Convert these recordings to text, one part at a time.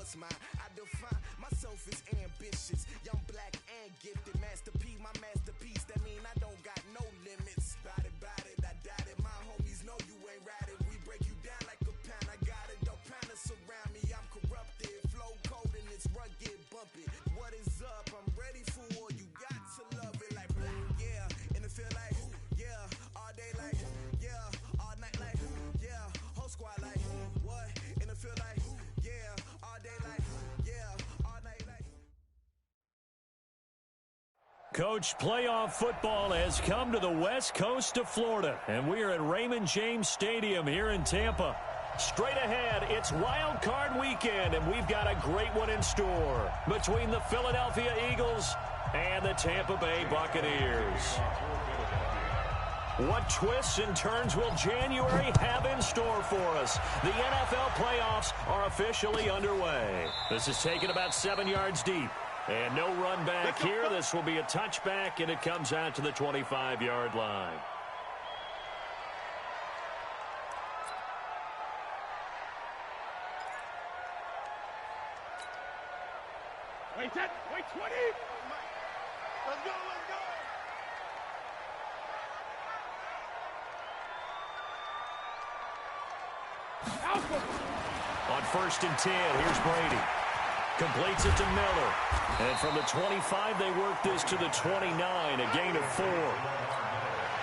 what's mine. I define myself as ambitious, young, black, and gifted. Masterpiece, my masterpiece. That mean I don't got no limits. Bout it, I doubt it. My homies know you ain't ratted. We break you down like a pound. I got it, don't pound us around me. I'm corrupted, flow cold and it's rugged, bumpy. What is up? I'm ready for all you got to love it like yeah, and it feel like yeah, all day like yeah, all night like yeah, whole squad like what? And it feel like yeah, all day like yeah, all night like. Coach, playoff football has come to the west coast of Florida, and we are at Raymond James Stadium here in Tampa. Straight ahead, it's Wild Card Weekend, and we've got a great one in store between the Philadelphia Eagles and the Tampa Bay Buccaneers. What twists and turns will January have in store for us? The NFL playoffs are officially underway. This is taken about 7 yards deep. And no run back here. This will be a touchback, and it comes out to the 25-yard line. Wait 10, wait 20. Let's go. Alpha. On 1st and 10, here's Brady. Completes it to Miller. And from the 25, they work this to the 29, a gain of 4.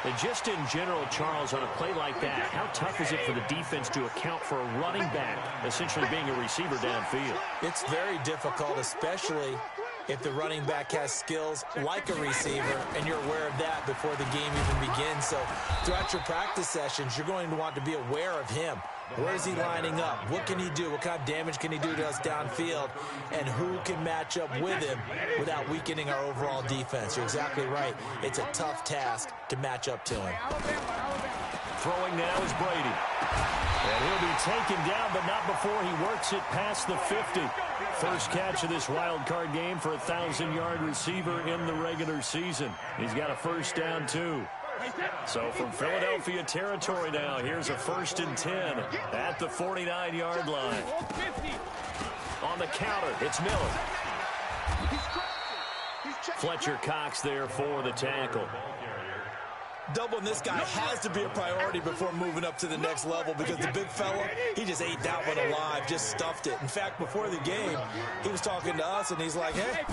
And just in general, Charles, on a play like that, how tough is it for the defense to account for a running back essentially being a receiver downfield? It's very difficult, especially if the running back has skills like a receiver, and you're aware of that before the game even begins. So throughout your practice sessions, you're going to want to be aware of him. Where is he lining up? What can he do? What kind of damage can he do to us downfield? And who can match up with him without weakening our overall defense? You're exactly right. It's a tough task to match up to him. Throwing now is Brady. And he'll be taken down, but not before he works it past the 50. First catch of this wild card game for a 1,000-yard receiver in the regular season. He's got a first down, too. So from Philadelphia territory now, here's a 1st and 10 at the 49-yard line. On the counter, it's Miller. Fletcher Cox there for the tackle. Doubling this guy has to be a priority before moving up to the next level, because the big fella, he just ate that one alive, just stuffed it. In fact, before the game, he was talking to us, and he's like, hey,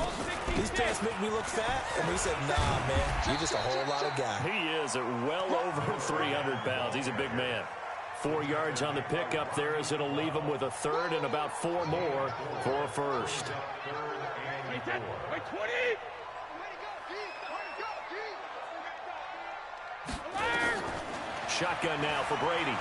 these pants make me look fat. And we said, nah, man, you're just a whole lot of guy. He is at well over 300 pounds. He's a big man. 4 yards on the pickup there, as it'll leave him with a third and about 4 more for a first. Wait 10, wait 20. Shotgun now for Brady.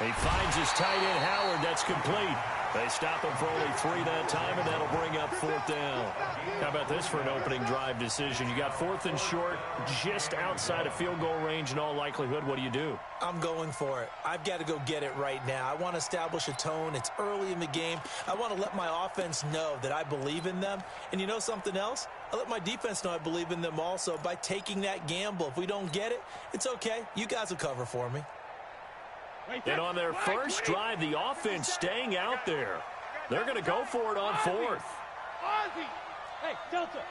He finds his tight end, Howard. That's complete. They stop him for only 3 that time, and that'll bring up 4th down. How about this for an opening drive decision? You got 4th and short, just outside of field goal range in all likelihood. What do? I'm going for it. I've got to go get it right now. I want to establish a tone. It's early in the game. I want to let my offense know that I believe in them. And you know something else? I let my defense know I believe in them also by taking that gamble. If we don't get it, it's okay. You guys will cover for me. And on their first drive, the offense staying out there. They're going to go for it on 4th. Hey, Delta.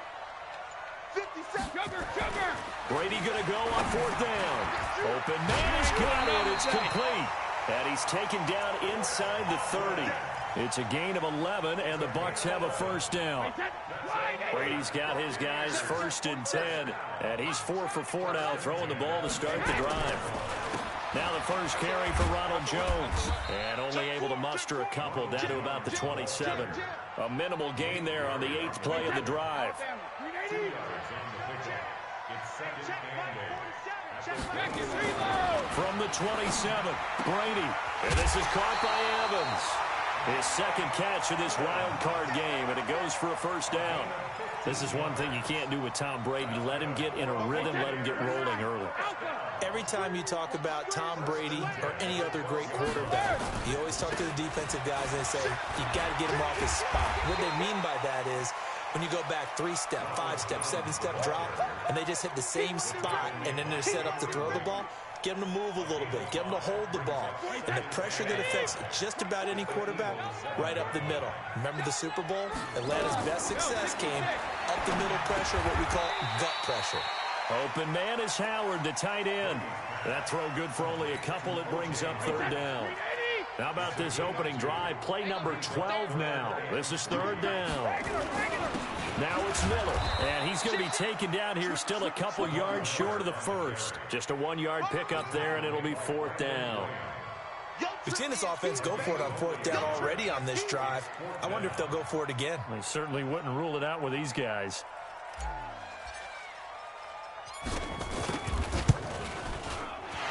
57. Sugar. Brady going to go on 4th down. Open man has got it. It's complete. And he's taken down inside the 30. It's a gain of 11, and the Bucs have a first down. Brady's got his guys 1st and 10, and he's 4 for 4 now, throwing the ball to start the drive. Now the first carry for Ronald Jones, and only able to muster a couple down to about the 27. A minimal gain there on the 8th play of the drive. From the 27, Brady, and this is caught by Evans. His second catch of this wild card game, and it goes for a first down. This is one thing you can't do with Tom Brady. Let him get in a rhythm, let him get rolling early. Every time you talk about Tom Brady or any other great quarterback, you always talk to the defensive guys and they say, you got to get him off his spot. What they mean by that is when you go back 3-step, 5-step, 7-step drop, and they just hit the same spot and then they're set up to throw the ball, get them to move a little bit, get them to hold the ball. And the pressure that affects just about any quarterback, right up the middle. Remember the Super Bowl? Atlanta's best success came up the middle pressure, what we call gut pressure. Open man is Howard, the tight end. That throw good for only a couple. It brings up third down. How about this opening drive? Play number 12 now. This is third down. Now it's Miller, and he's going to be taken down here still a couple yards short of the first. Just a 1-yard pickup there, and it'll be fourth down. We've seen this offense go for it on fourth down already on this drive. I wonder if they'll go for it again. They certainly wouldn't rule it out with these guys.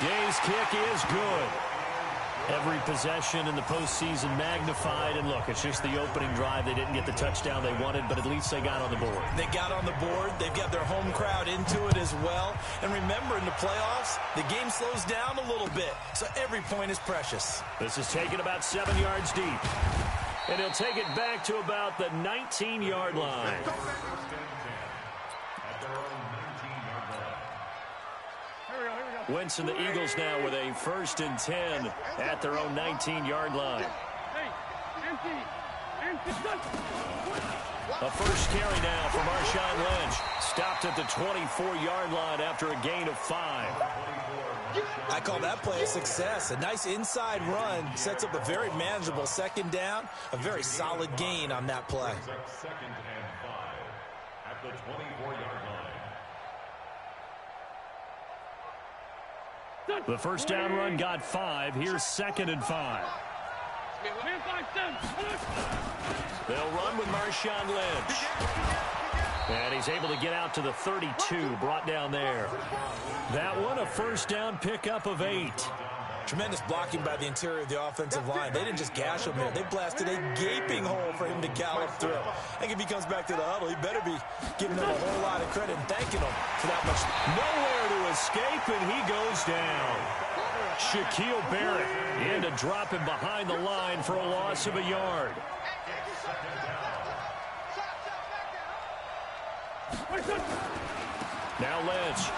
Day's kick is good. Every possession in the postseason magnified. And look, it's just the opening drive. They didn't get the touchdown they wanted, but at least they got on the board. They got on the board. They've got their home crowd into it as well. And remember, in the playoffs, the game slows down a little bit. So every point is precious. This is taken about 7 yards deep. And he'll take it back to about the 19-yard line. Wentz and the Eagles now with a 1st and 10 at their own 19-yard line. A first carry now for Marshawn Lynch. Stopped at the 24-yard line after a gain of 5. I call that play a success. A nice inside run sets up a very manageable second down. A very solid gain on that play. 2nd and 5 at the 24-yard line. The first down run got 5. Here's 2nd and 5. They'll run with Marshawn Lynch. And he's able to get out to the 32, brought down there. That one, a first down pickup of 8. Tremendous blocking by the interior of the offensive line. They didn't just gash him there. They blasted a gaping hole for him to gallop through. I think if he comes back to the huddle, he better be giving them a whole lot of credit and thanking them for that much. Nowhere to escape, and he goes down. Shaquille Barrett in to drop him behind the line for a loss of a yard. Now Lynch.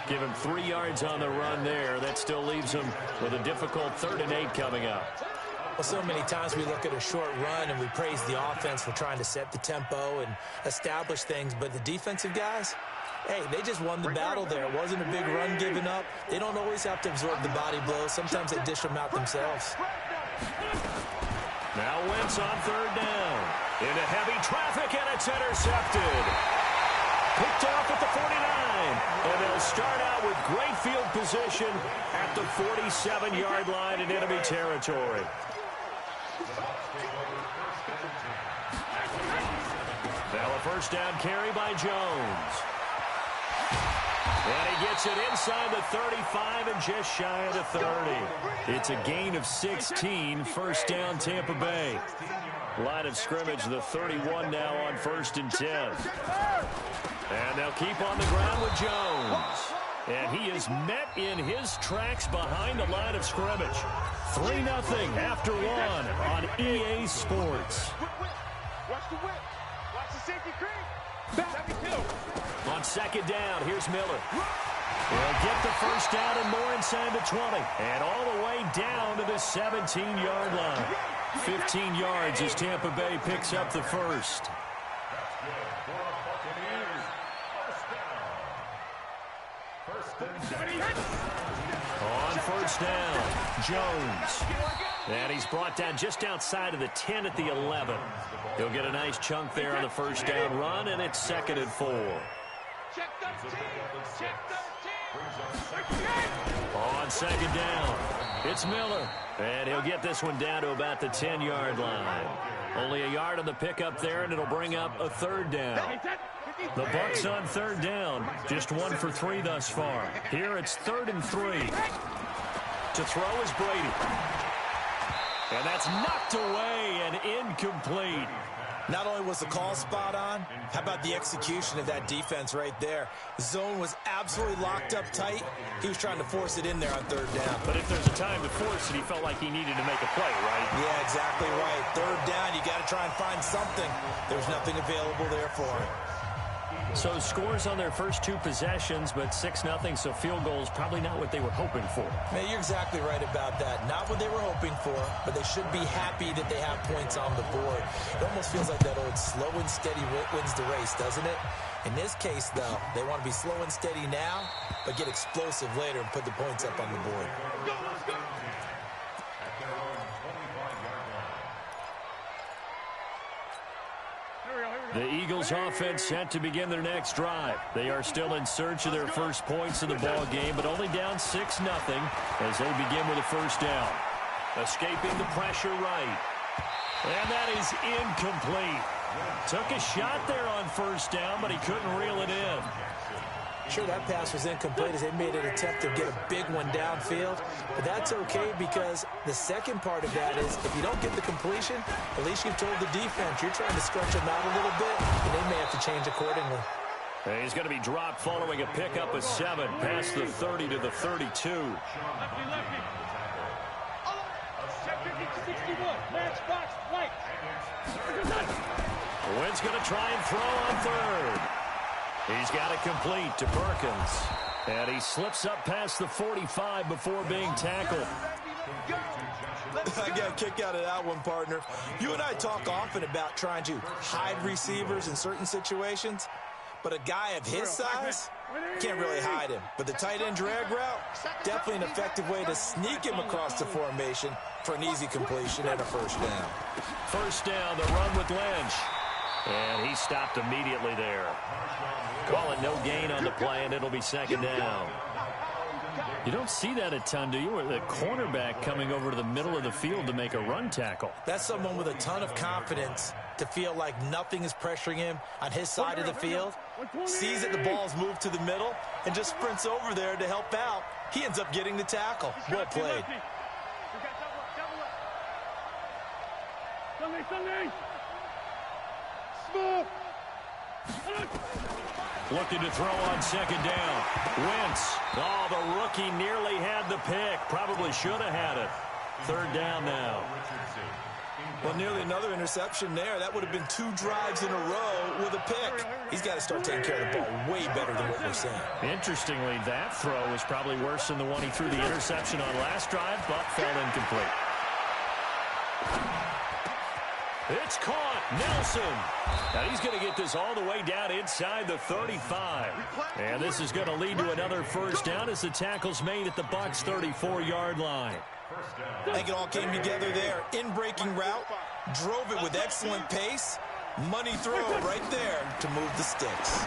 Give him 3 yards on the run there. That still leaves him with a difficult 3rd and 8 coming up. Well, so many times we look at a short run and we praise the offense for trying to set the tempo and establish things. But the defensive guys, hey, they just won the battle there. It wasn't a big run given up. They don't always have to absorb the body blows. Sometimes they dish them out themselves. Now Wentz on 3rd down. Into heavy traffic, and it's intercepted. Picked off at the 49. And they'll start out with great field position at the 47-yard line in enemy territory. Now a first down carry by Jones. And he gets it inside the 35 and just shy of the 30. It's a gain of 16, first down Tampa Bay. Line of scrimmage, the 31 now on 1st and 10. And they'll keep on the ground with Jones. And he is met in his tracks behind the line of scrimmage. 3-0 after 1 on EA Sports. Watch the whip. Watch the safety creep. 72. On 2nd down, here's Miller. He'll get the first down and more inside the 20. And all the way down to the 17-yard line. 15 yards as Tampa Bay picks up the first. On 1st down, Jones. And he's brought down just outside of the 10 at the 11. He'll get a nice chunk there on the first down run, and it's 2nd and 4. Check 13. Check 13. On 2nd down, it's Miller. And he'll get this one down to about the 10-yard line. Only a yard on the pickup there, and it'll bring up a 3rd down. The Bucs on 3rd down, just 1 for 3 thus far. Here it's 3rd and 3. To throw is Brady. And that's knocked away and incomplete. Not only was the call spot on, how about the execution of that defense right there? The zone was absolutely locked up tight. He was trying to force it in there on 3rd down. But if there's a time to force it, he felt like he needed to make a play, right? Yeah, exactly right. 3rd down, you got to try and find something. There's nothing available there for him. So scores on their first 2 possessions, but 6-0, so field goals probably not what they were hoping for. Man, you're exactly right about that. Not what they were hoping for, but they should be happy that they have points on the board. It almost feels like that old slow and steady wins the race, doesn't it? In this case, though, they want to be slow and steady now, but get explosive later and put the points up on the board. Let's go. The Eagles offense set to begin their next drive. They are still in search of their first points of the ball game, but only down 6-0 as they begin with a first down. Escaping the pressure right. And that is incomplete. Took a shot there on first down, but he couldn't reel it in. Sure, that pass was incomplete as they made an attempt to get a big one downfield, but that's okay because the second part of that is if you don't get the completion, at least you've told the defense you're trying to stretch them out a little bit, and they may have to change accordingly. He's going to be dropped following a pickup of 7 past the 30 to the 32. Lefty, lefty. Check 50-61. Match box, right. Wynn's going to try and throw on third. He's got it complete to Perkins. And he slips up past the 45 before being tackled. I got a kick out of that one, partner. You and I talk often about trying to hide receivers in certain situations, but a guy of his size can't really hide him. But the tight end drag route, definitely an effective way to sneak him across the formation for an easy completion and a first down. First down, the run with Lynch. And he stopped immediately there. Call it no gain on the play, and it'll be second down. You don't see that a ton, do you? Or the cornerback coming over to the middle of the field to make a run tackle. That's someone with a ton of confidence to feel like nothing is pressuring him on his side of the field, sees that the ball's moved to the middle, and just sprints over there to help out. He ends up getting the tackle. Well played. Looking to throw on second down. Wentz. Oh, the rookie nearly had the pick. Probably should have had it. Third down now. Well, nearly another interception there. That would have been 2 drives in a row with a pick. He's got to start taking care of the ball way better than what we're seeing. Interestingly, that throw was probably worse than the one he threw the interception on last drive, but fell incomplete. It's caught. Nelson. Now he's going to get this all the way down inside the 35. And this is going to lead to another first down as the tackle's made at the Bucs' 34-yard line. I think it all came together there. In-breaking route. Drove it with excellent pace. Money throw right there to move the sticks.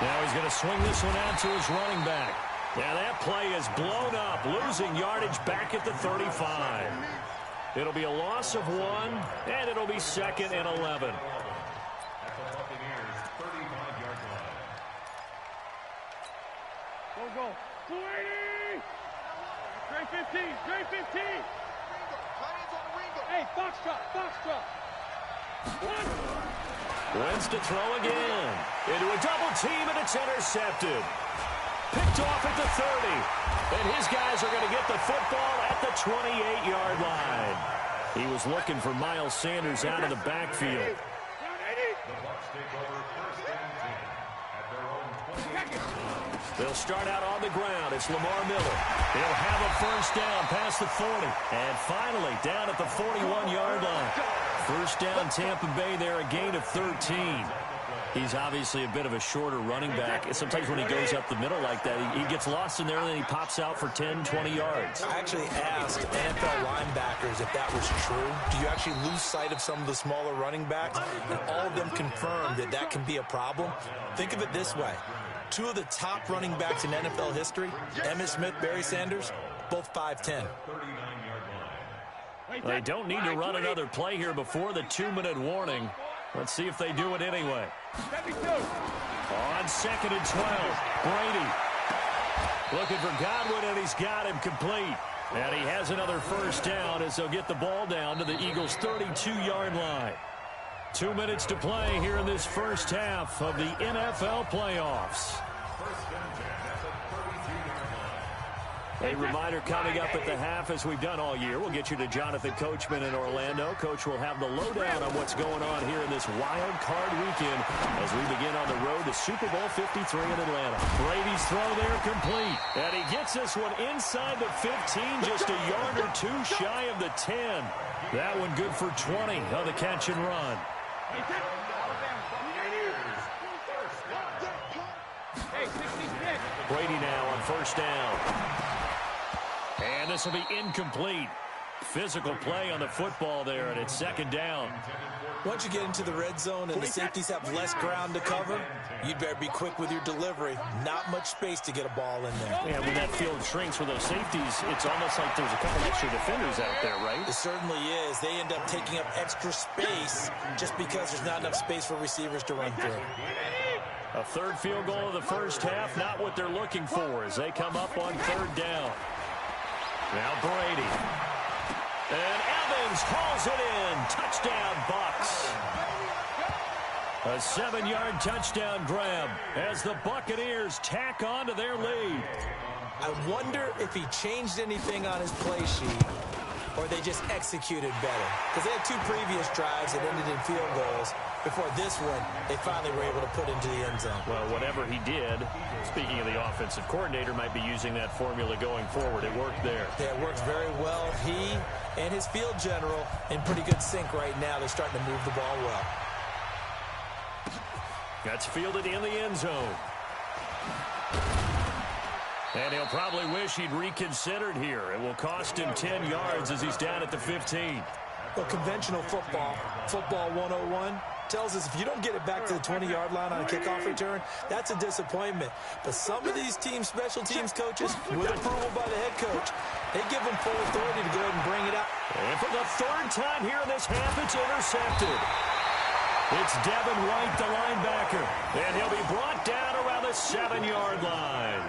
Now he's going to swing this one out to his running back. Now that play is blown up, losing yardage back at the 35. It'll be a loss of 1, and it'll be second and 11. Go. 280. Gray 15. Gray 15. Hey, box drop. Wentz to throw again. Into a double team, and it's intercepted. Picked off at the 30. And his guys are going to get the football at the 28-yard line. He was looking for Miles Sanders out of the backfield. They'll start out on the ground. It's Lamar Miller. He'll have a first down past the 40. And finally, down at the 41-yard line. First down, Tampa Bay there, a gain of 13. He's obviously a bit of a shorter running back. Sometimes when he goes up the middle like that, he gets lost in there, and then he pops out for 10, 20 yards. I actually asked NFL linebackers if that was true. Do you actually lose sight of some of the smaller running backs? And all of them confirmed that that can be a problem. Think of it this way. 2 of the top running backs in NFL history, Emmitt Smith, Barry Sanders, both 5'10". They don't need to run another play here before the 2-minute warning. Let's see if they do it anyway. On second and 12, Brady. Looking for Godwin, and he's got him complete. And he has another first down as they'll get the ball down to the Eagles' 32-yard line. 2 minutes to play here in this first half of the NFL playoffs. A reminder coming up at the half, as we've done all year. We'll get you to Jonathan Coachman in Orlando. Coach will have the lowdown on what's going on here in this wild card weekend as we begin on the road to Super Bowl 53 in Atlanta. Brady's throw there complete. And he gets this one inside the 15, just a yard or two shy of the 10. That one good for 20 on the catch and run. Brady now on first down. And this will be incomplete. Physical play on the football there, and it's second down. Once you get into the red zone and the safeties have less ground to cover, you'd better be quick with your delivery. Not much space to get a ball in there. Yeah, when that field shrinks with those safeties, it's almost like there's a couple extra defenders out there, right? It certainly is. They end up taking up extra space just because there's not enough space for receivers to run through. A third field goal of the first half, not what they're looking for as they come up on third down. Now Brady. And Evans hauls it in. Touchdown, Bucs. A 7-yard touchdown grab as the Buccaneers tack on to their lead. I wonder if he changed anything on his play sheet or they just executed better. Because they had two previous drives that ended in field goals. Before this one, they finally were able to put into the end zone. Well, whatever he did, speaking of the offensive coordinator, might be using that formula going forward. It worked there. Yeah, it works very well. He and his field general in pretty good sync right now. They're starting to move the ball well. That's fielded in the end zone. And he'll probably wish he'd reconsidered here. It will cost him 10 yards as he's down at the 15. Well, conventional football 101, tells us if you don't get it back to the 20-yard line on a kickoff return, that's a disappointment. But some of these special teams coaches, with approval by the head coach, they give them full authority to go ahead and bring it up. And for the third time here in this half, it's intercepted. It's Devin White, the linebacker, and he'll be brought down around the 7-yard line.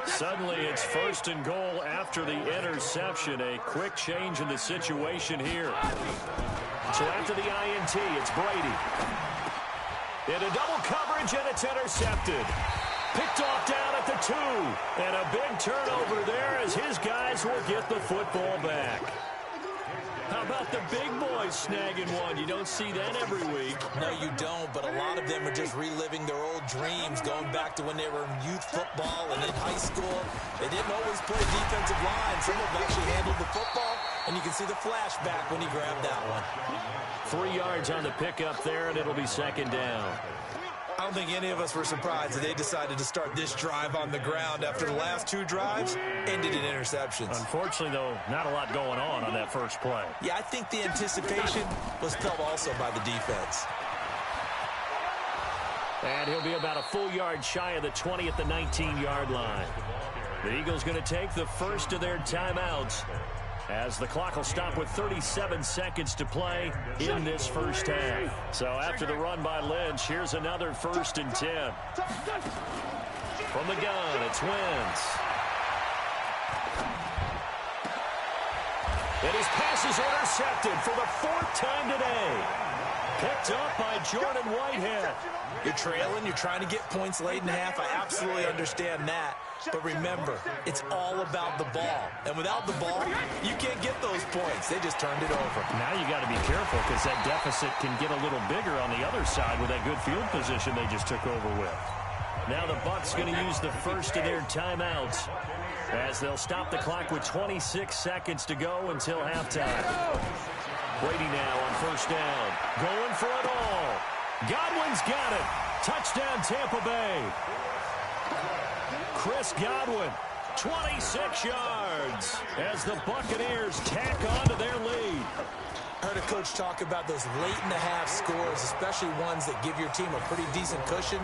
Suddenly, it's first and goal after the interception. A quick change in the situation here. So after the INT, it's Brady. Into double coverage, and it's intercepted. Picked off down at the 2. And a big turnover there as his guys will get the football back. How about the big boys snagging one? You don't see that every week. No, you don't, but a lot of them are just reliving their old dreams, going back to when they were in youth football and in high school. They didn't always play defensive line. Some of them actually handled the football, and you can see the flashback when he grabbed that one. 3 yards on the pickup there, and it'll be second down. I don't think any of us were surprised that they decided to start this drive on the ground after the last 2 drives ended in interceptions. Unfortunately, though, not a lot going on that first play. Yeah, I think the anticipation was felt also by the defense. And he'll be about a full yard shy of the 20 at the 19-yard line. The Eagles going to take the first of their timeouts as the clock will stop with 37 seconds to play in this first half. So after the run by Lynch, here's another 1st and 10. From the gun, it's Wentz. And his pass is intercepted for the 4th time today. Picked up by Jordan Whitehead. You're trailing, you're trying to get points late in half. I absolutely understand that. But remember, it's all about the ball. And without the ball, you can't get those points. They just turned it over. Now you got to be careful because that deficit can get a little bigger on the other side with that good field position they just took over with. Now the Bucs going to use the first of their timeouts as they'll stop the clock with 26 seconds to go until halftime. Brady now on first down. Going for it all. Godwin's got it. Touchdown, Tampa Bay. Chris Godwin, 26 yards as the Buccaneers tack on to their lead. I heard a coach talk about those late-in-the-half scores, especially ones that give your team a pretty decent cushion.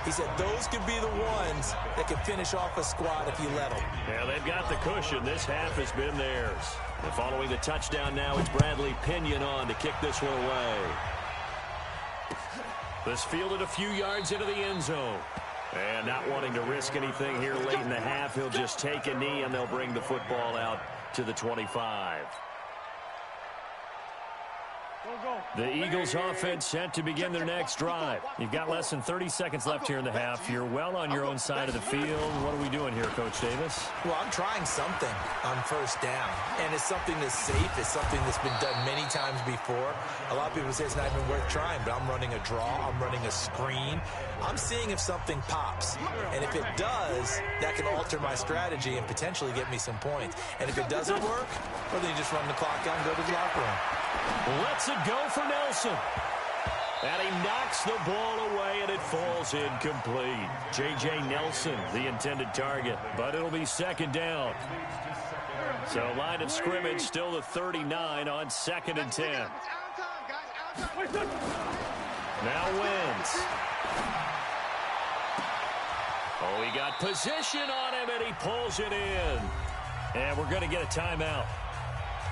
He said those could be the ones that can finish off a squad if you let them. Yeah, they've got the cushion. This half has been theirs. And following the touchdown now, it's Bradley Pinion on to kick this one away. This fielded a few yards into the end zone. And not wanting to risk anything here late in the half, he'll just take a knee and they'll bring the football out to the 25. The Eagles offense set to begin their next drive. You've got less than 30 seconds left here in the half. You're well on your own side of the field. What are we doing here, Coach Davis? Well, I'm trying something on first down, and it's something that's safe. It's something that's been done many times before. A lot of people say it's not even worth trying, but I'm running a draw. I'm running a screen. I'm seeing if something pops, and if it does, that can alter my strategy and potentially get me some points. And if it doesn't work, well, then you just run the clock out and go to the locker room. Lets it go for Nelson. And he knocks the ball away, and it falls incomplete. J.J. Nelson, the intended target, but it'll be second down. So line of scrimmage still the 39 on 2nd and 10. Now Wentz. Oh, he got position on him, and he pulls it in. And we're going to get a timeout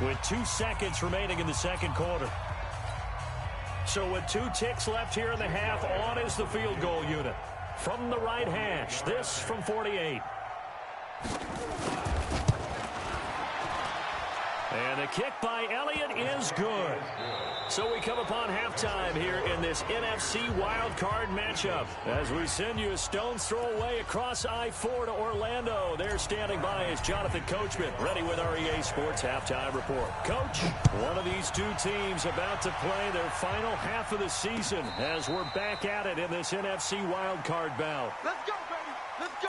with 2 seconds remaining in the second quarter. So with 2 ticks left here in the half, on is the field goal unit. From the right hash, this from 48. And the kick by Elliott is good. So we come upon halftime here in this NFC wildcard matchup as we send you a stone's throw away across I-4 to Orlando. There standing by is Jonathan Coachman, ready with our EA Sports Halftime Report. Coach, one of these 2 teams about to play their final half of the season as we're back at it in this NFC wildcard bout. Let's go, baby. Let's go.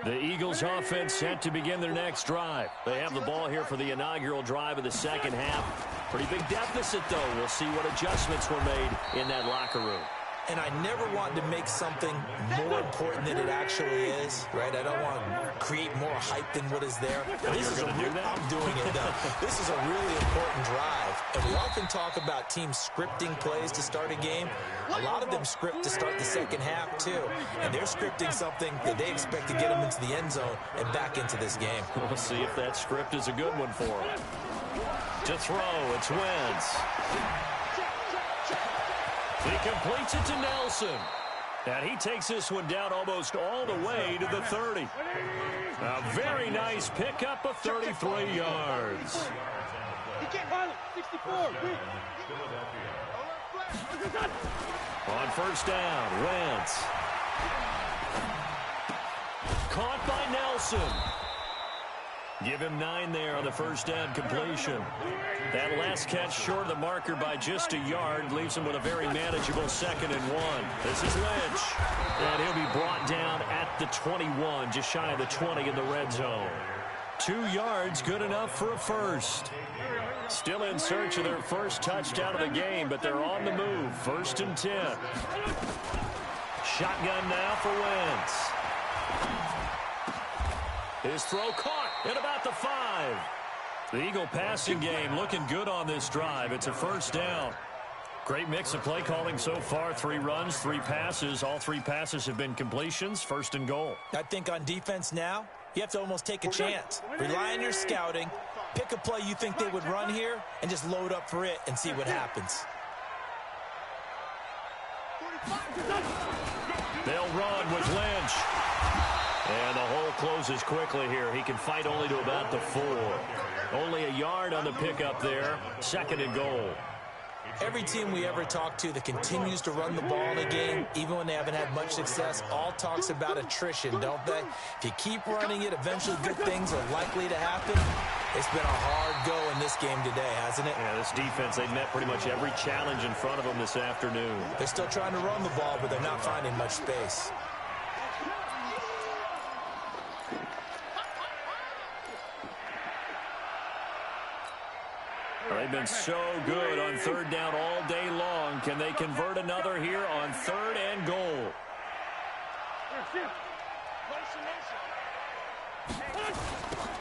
The Eagles offense set to begin their next drive. They have the ball here for the inaugural drive of the second half. Pretty big deficit, though. We'll see what adjustments were made in that locker room. And I never want to make something more important than it actually is, right? I don't want to create more hype than what is there. This is I'm doing it, though. This is a really important drive. And we often talk about teams scripting plays to start a game. A lot of them script to start the second half, too. And they're scripting something that they expect to get them into the end zone and back into this game. We'll see if that script is a good one for them. To throw, it's Wentz. He completes it to Nelson. And he takes this one down almost all the way to the 30. A very nice pickup of 33 yards. He can't follow. 64. On first down, Wentz. Caught by Nelson. Give him 9 there on the first down completion. That last catch short of the marker by just a yard leaves him with a very manageable 2nd and 1. This is Lynch. And he'll be brought down at the 21, just shy of the 20 in the red zone. 2 yards, good enough for a first. Still in search of their first touchdown of the game, but they're on the move. 1st and 10. Shotgun now for Wentz. His throw caught at about the 5. The Eagle passing game looking good on this drive. It's a first down. Great mix of play calling so far. 3 runs, 3 passes. All 3 passes have been completions. 1st and goal. I think on defense now, you have to almost take a chance. Rely on your scouting. Pick a play you think they would run here and just load up for it and see what happens. They'll run with Lynch. And the hole closes quickly here. He can fight only to about the 4. Only a yard on the pickup there. 2nd and goal. Every team we ever talk to that continues to run the ball in a game, even when they haven't had much success, all talks about attrition, don't they? If you keep running it, eventually good things are likely to happen. It's been a hard go in this game today, hasn't it? Yeah, this defense, they've met pretty much every challenge in front of them this afternoon. They're still trying to run the ball, but they're not finding much space. They've been so good on 3rd down all day long. Can they convert another here on 3rd and goal?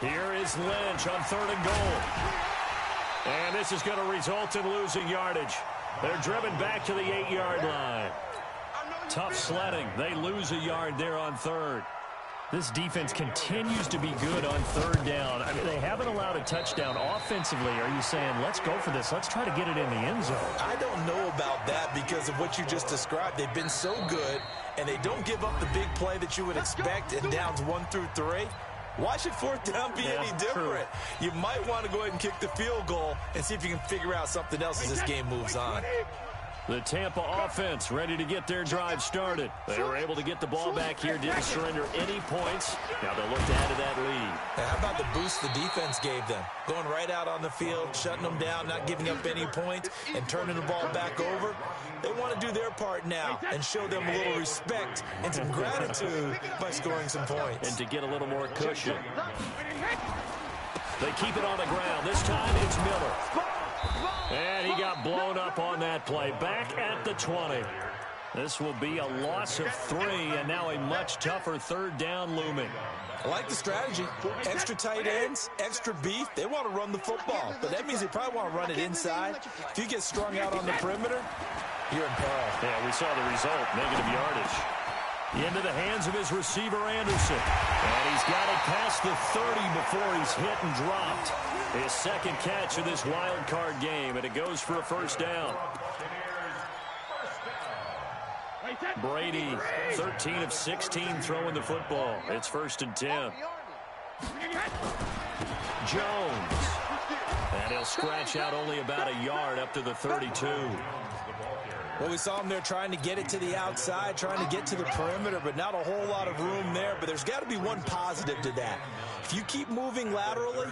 Here is Lynch on 3rd and goal. And this is going to result in losing yardage. They're driven back to the 8-yard line. Tough sledding. They lose a yard there on 3rd. This defense continues to be good on third down. I mean, they haven't allowed a touchdown offensively. Are you saying, let's go for this? Let's try to get it in the end zone. I don't know about that because of what you just described. They've been so good, and they don't give up the big play that you would expect in downs 1 through 3. Why should fourth down be any different? True. You might want to go ahead and kick the field goal and see if you can figure out something else as this game moves on. The Tampa offense ready to get their drive started. They were able to get the ball back here, didn't surrender any points. Now they'll look to add to that lead. Now, how about the boost the defense gave them? Going right out on the field, shutting them down, not giving up any points, and turning the ball back over. They want to do their part now and show them a little respect and some gratitude by scoring some points. And to get a little more cushion. They keep it on the ground. This time it's Miller. And he got blown up on that play. Back at the 20. This will be a loss of 3, and now a much tougher third down looming. I like the strategy. Extra tight ends, extra beef. They want to run the football, but that means they probably want to run it inside. If you get strung out on the perimeter, you're in peril. Yeah, we saw the result, negative yardage. Into the hands of his receiver, Anderson. And he's got it past the 30 before he's hit and dropped. His second catch of this wild card game, and it goes for a first down. Brady, 13 of 16 throwing the football. It's 1st and 10. Jones. And he'll scratch out only about a yard up to the 32. Well, we saw him there trying to get it to the outside, trying to get to the perimeter, but not a whole lot of room there. But there's got to be one positive to that. If you keep moving laterally,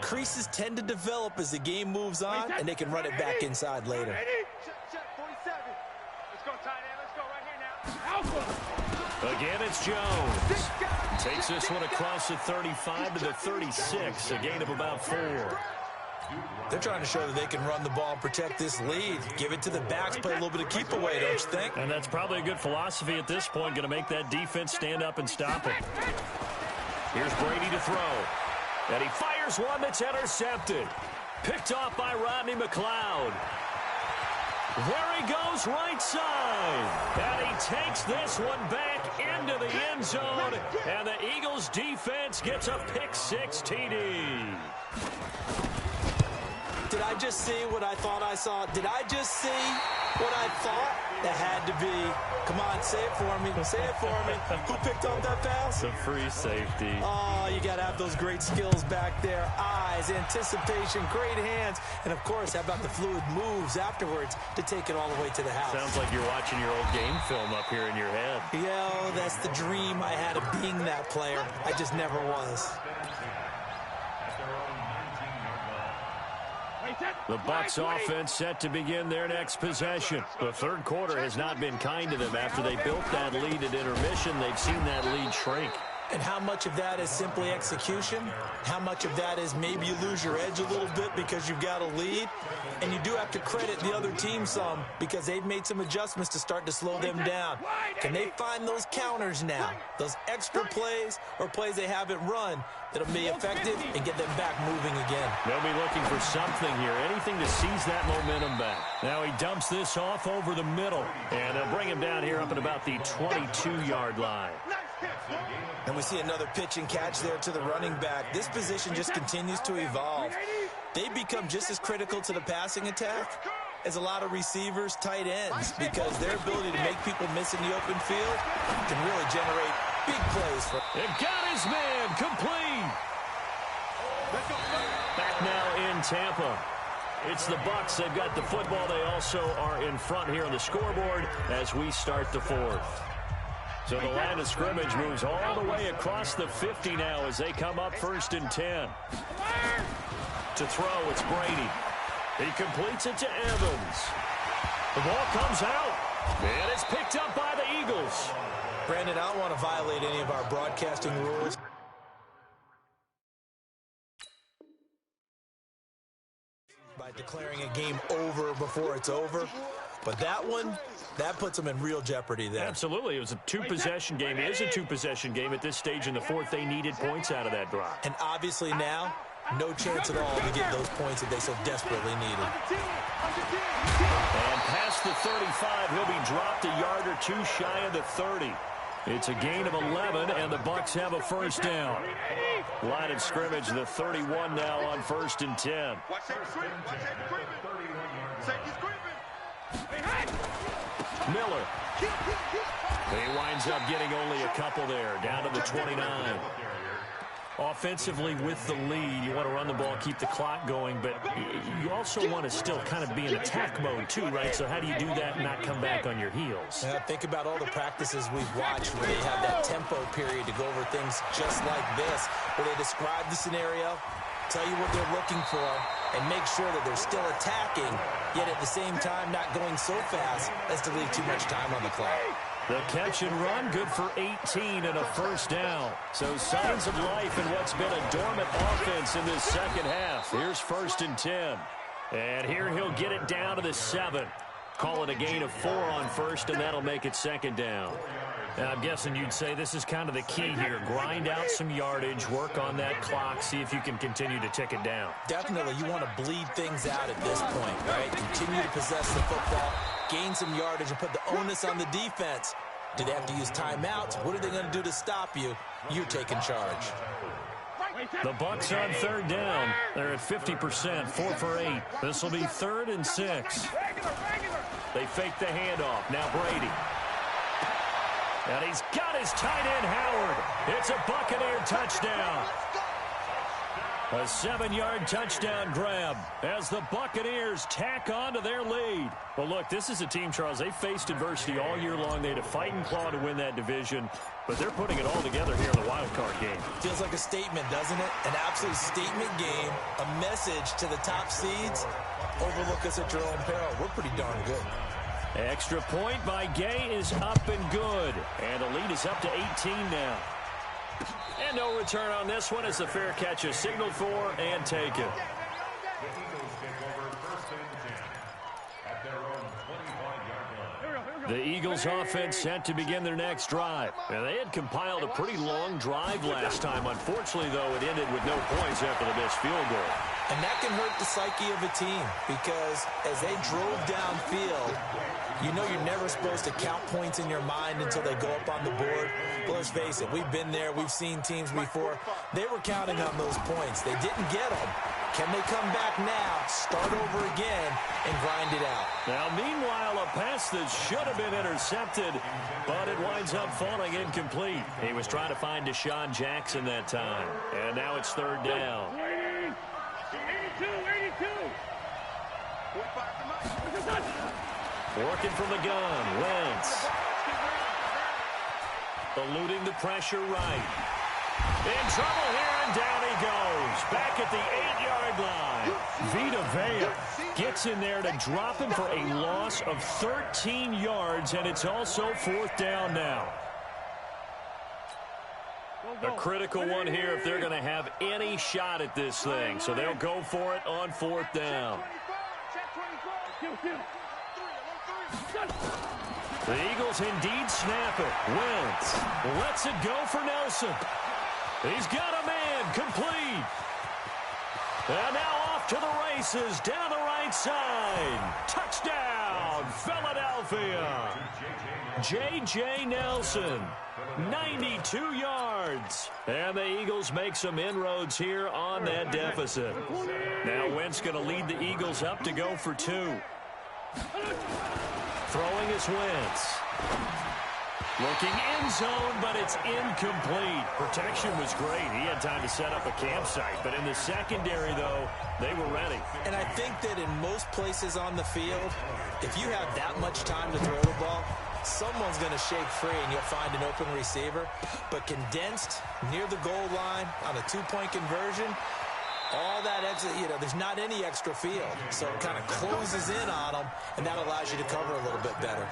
creases tend to develop as the game moves on, and they can run it back inside later. Again, it's Jones. Takes this one across the 35 to the 36, a gain of about 4. They're trying to show that they can run the ball and protect this lead. Give it to the backs, play a little bit of keep away, don't you think? And that's probably a good philosophy at this point, going to make that defense stand up and stop him. Here's Brady to throw. And he fires one that's intercepted. Picked off by Rodney McLeod. There he goes right side. And he takes this one back into the end zone. And the Eagles defense gets a pick-6 TD. Did I just see what I thought I saw? Did I just see what I thought? That had to be. Come on, say it for me. Say it for me. Who picked up that pass? The free safety. Oh, you got to have those great skills back there. Eyes, anticipation, great hands. And, of course, how about the fluid moves afterwards to take it all the way to the house? Sounds like you're watching your old game film up here in your head. Yeah, that's the dream I had of being that player. I just never was. The Bucs offense set to begin their next possession. The third quarter has not been kind to them. After they built that lead at intermission, they've seen that lead shrink. And how much of that is simply execution? How much of that is maybe you lose your edge a little bit because you've got a lead? And you do have to credit the other team some because they've made some adjustments to start to slow them down. Can they find those counters now? Those extra plays or plays they haven't run that'll be effective and get them back moving again? They'll be looking for something here, anything to seize that momentum back. Now he dumps this off over the middle, and they'll bring him down here up at about the 22-yard line. And we see another pitch and catch there to the running back. This position just continues to evolve. They become just as critical to the passing attack as a lot of receivers, tight ends, because their ability to make people miss in the open field can really generate big plays. It got his man complete. Back now in Tampa. It's the Bucs. They've got the football. They also are in front here on the scoreboard as we start the fourth. So the line of scrimmage moves all the way across the 50 now as they come up 1st and 10. To throw, it's Brady. He completes it to Evans. The ball comes out, and it's picked up by the Eagles. Brandon, I don't want to violate any of our broadcasting rules. By declaring a game over before it's over. But that one, that puts them in real jeopardy there. Absolutely. It was a two-possession game. It is a two-possession game at this stage in the fourth. They needed points out of that drive. And obviously now, no chance at all to get those points that they so desperately needed. And past the 35, he'll be dropped a yard or two shy of the 30. It's a gain of 11, and the Bucs have a first down. Line of scrimmage, the 31 now on 1st and 10. Miller. He winds up getting only a couple there, down to the 29. Offensively with the lead, you want to run the ball, keep the clock going, but you also want to still kind of be in attack mode too, right? So how do you do that and not come back on your heels? Think about all the practices we've watched where they have that tempo period to go over things just like this, where they describe the scenario, tell you what they're looking for, and make sure that they're still attacking, yet at the same time not going so fast as to leave too much time on the clock. The catch and run, good for 18 and a first down. So signs of life in what's been a dormant offense in this second half. Here's 1st and 10. And here he'll get it down to the 7. Call it a gain of 4 on 1st, and that'll make it 2nd down. And I'm guessing you'd say this is kind of the key here. Grind out some yardage, work on that clock, see if you can continue to tick it down. Definitely, you want to bleed things out at this point, right? Continue to possess the football, gain some yardage, and put the onus on the defense. Do they have to use timeouts? What are they going to do to stop you? You're taking charge. The Bucs on 3rd down. They're at 50%, 4 for 8. This will be 3rd and 6. They fake the handoff. Now Brady. And he's got his tight end, Howard. It's a Buccaneer touchdown. A 7-yard touchdown grab as the Buccaneers tack on to their lead. Well, look, this is a team, Charles, they faced adversity all year long. They had to fight and claw to win that division, but they're putting it all together here in the wild card game. Feels like a statement, doesn't it? An absolute statement game, a message to the top seeds. Overlook us at your own peril. We're pretty darn good. Extra point by Gay is up and good. And the lead is up to 18 now. And no return on this one as the fair catch is signaled for and taken. The Eagles take over 1st and 10 at their own 25-yard line. The Eagles offense set to begin their next drive. And they had compiled a pretty long drive last time. Unfortunately, though, it ended with no points after the missed field goal. And that can hurt the psyche of a team because as they drove downfield, you know you're never supposed to count points in your mind until they go up on the board. But let's face it, we've been there. We've seen teams before. They were counting on those points. They didn't get them. Can they come back now, start over again, and grind it out? Now, meanwhile, a pass that should have been intercepted, but it winds up falling incomplete. He was trying to find Deshaun Jackson that time. And now it's 3rd down. 82. Working from the gun, Wentz. Eluding the pressure right. In trouble here, and down he goes. Back at the 8-yard line. Vita Vea gets in there to drop him for a loss of 13 yards, and it's also 4th down now. A critical one here if they're going to have any shot at this thing. So they'll go for it on 4th down. The Eagles indeed snap it. Wentz lets it go for Nelson. He's got a man complete. And now off to the races down the right side. Touchdown, Philadelphia. J.J. Nelson, 92 yards. And the Eagles make some inroads here on that deficit. Now Wentz going to lead the Eagles up to go for 2. Throwing is Wentz. Looking end zone, but it's incomplete. Protection was great. He had time to set up a campsite. But in the secondary, though, they were ready. And I think that in most places on the field, if you have that much time to throw the ball, someone's going to shake free and you'll find an open receiver. But condensed near the goal line on a 2-point conversion, all that extra, there's not any extra field. So it kind of closes in on them, and that allows you to cover a little bit better.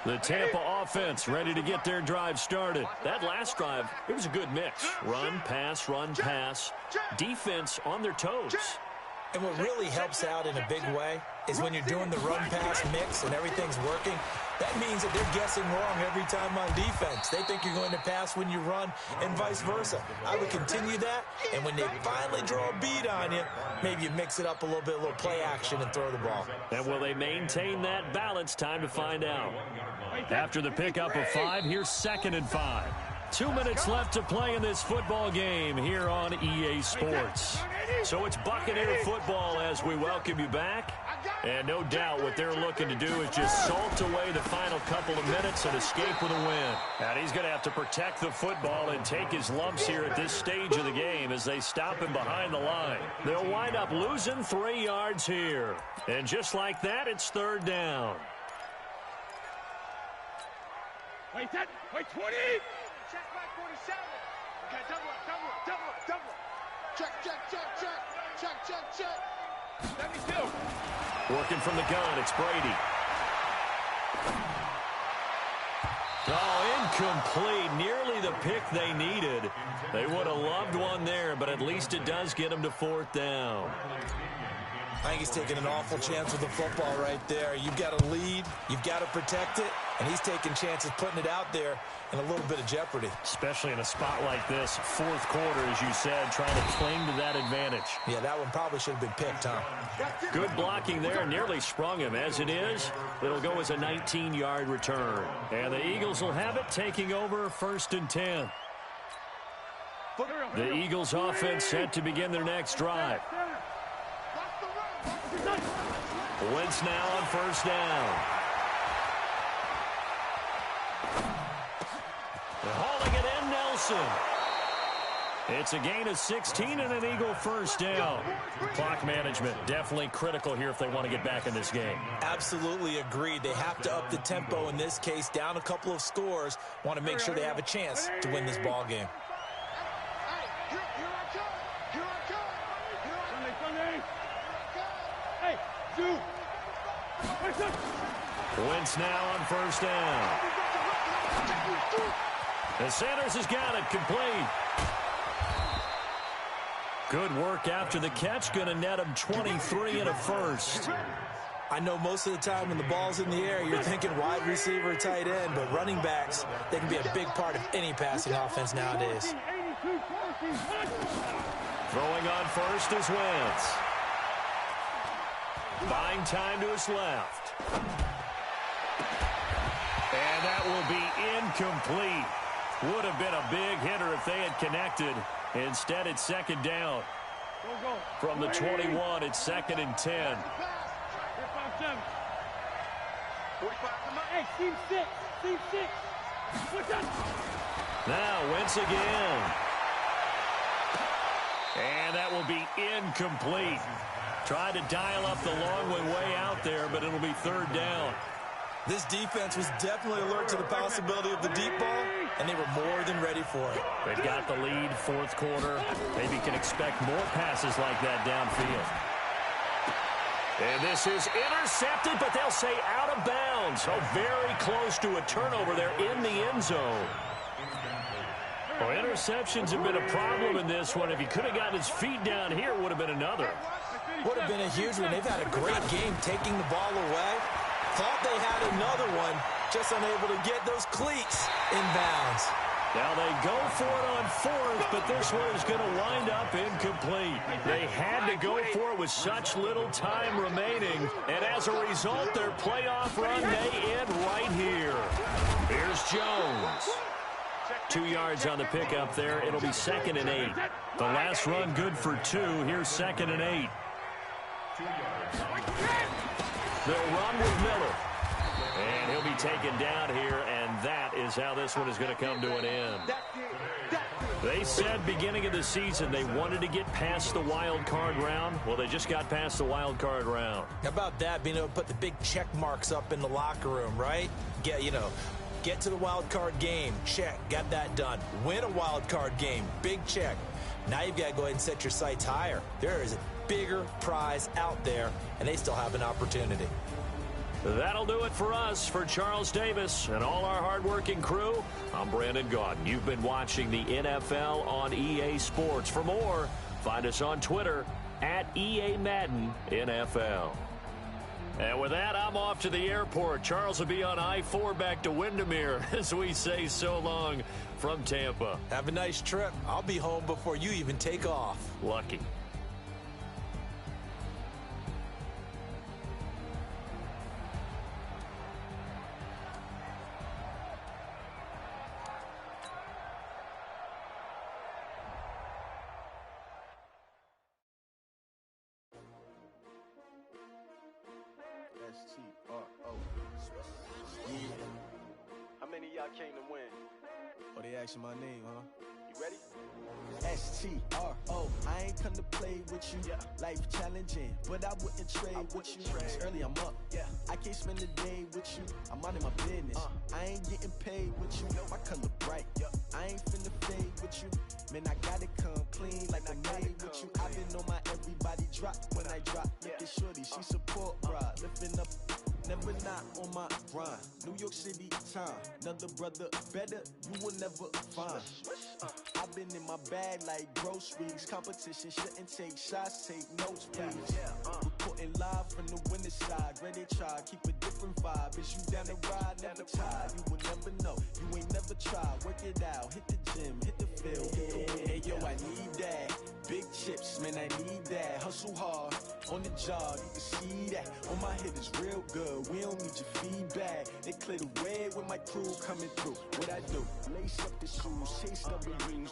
The Tampa offense ready to get their drive started. That last drive, it was a good mix. Run, pass, defense on their toes. And what really helps out in a big way is when you're doing the run-pass mix and everything's working, that means that they're guessing wrong every time on defense. They think you're going to pass when you run and vice versa. I would continue that, and when they finally draw a bead on you, maybe you mix it up a little bit, a little play action, and throw the ball. And will they maintain that balance? Time to find out. After the pickup of 5, here's 2nd and 5. 2 minutes left to play in this football game here on EA Sports. So it's Buccaneer football as we welcome you back. And no doubt what they're looking to do is just salt away the final couple of minutes and escape with a win. And he's going to have to protect the football and take his lumps here at this stage of the game as they stop him behind the line. They'll wind up losing 3 yards here. And just like that, it's 3rd down. Wait, 20! Check back 47. Okay, double up. Check. 72. Working from the gun, it's Brady. Oh, incomplete. Nearly the pick they needed. They would have loved one there, but at least it does get them to 4th down. I think he's taking an awful chance with the football right there. You've got to lead, you've got to protect it, and he's taking chances putting it out there in a little bit of jeopardy. Especially in a spot like this, 4th quarter, as you said, trying to cling to that advantage. Yeah, that one probably should have been picked, huh? Good blocking there, nearly sprung him. As it is, it'll go as a 19-yard return. And the Eagles will have it, taking over 1st and 10. The Eagles offense set to begin their next drive. Wentz now on 1st down. They're hauling it in, Nelson. It's a gain of 16 and an Eagle 1st down. Clock management definitely critical here if they want to get back in this game. Absolutely agreed. They have to up the tempo in this case, down a couple of scores. Want to make sure they have a chance to win this ball game. Wentz now on 1st down. And Sanders has got it complete. Good work after the catch. Going to net him 23 and a 1st. I know most of the time when the ball's in the air, you're thinking wide receiver, tight end, but running backs, they can be a big part of any passing offense nowadays. Throwing on 1st is Wentz. Buying time to his left. And that will be incomplete. Would have been a big hitter if they had connected. Instead, it's 2nd down. From the 21, it's 2nd and 10. Now Wentz again. And that will be incomplete. Tried to dial up the long way out there, but it'll be 3rd down. This defense was definitely alert to the possibility of the deep ball, and they were more than ready for it. They've got the lead, 4th quarter. Maybe can expect more passes like that downfield. And this is intercepted, but they'll say out of bounds. So very close to a turnover there in the end zone. Well, interceptions have been a problem in this one. If he could have gotten his feet down here, it would have been another. Would have been a huge one. They've had a great game taking the ball away. Thought they had another one, just unable to get those cleats in bounds. Now they go for it on 4th, but this one is going to wind up incomplete. They had to go for it with such little time remaining, and as a result, their playoff run may end right here. Here's Jones. 2 yards on the pickup there. It'll be 2nd and 8. The last run good for 2. Here's 2nd and 8. They'll run with Miller. And he'll be taken down here, and that is how this one is going to come to an end. They said beginning of the season they wanted to get past the wild card round. Well, they just got past the wild card round. How about that, being able to put the big check marks up in the locker room, right? Get to the wild card game, check, got that done. Win a wild card game, big check. Now you've got to go ahead and set your sights higher. There is a bigger prize out there, and they still have an opportunity. That'll do it for us. For Charles Davis and all our hardworking crew, I'm Brandon Gaudin. You've been watching the NFL on EA Sports. For more, find us on Twitter at EA Madden NFL. And with that, I'm off to the airport. Charles will be on I-4 back to Windermere as we say so long from Tampa. Have a nice trip. I'll be home before you even take off. Lucky. S-T-R-O. Yeah. How many of y'all came to win? Oh, they asking my name, huh? You ready? S-T-R-O. I ain't come to play with you. Yeah. Life challenging, but I wouldn't trade with you. It's early, I'm up. Yeah. I can't spend a day with you. I'm minding my business. I ain't getting paid with you. My color bright. I ain't finna fade with you. Man, I gotta come clean like I made with you. I've been on my everybody drop when I drop. Look at shorty, she support, bruh. Lifting up, never not on my grind. New York City time, another brother better, you will never find. I've been in my bag like groceries. Competition shouldn't take shots, take notes, please. Reporting live from the winning side. Ready to try, keep a different vibe. Is you down the ride, never tired. You will never know, you ain't never tried. Work it out, hit the gym, hit the field, hit the win. Hey yo, I need that. Big chips, man, I need that. Hustle hard, on the job, you can see that. On my head is real good, we don't need your feedback. They clear the way when my crew coming through. What I do, lace up the shoes, chase double rings.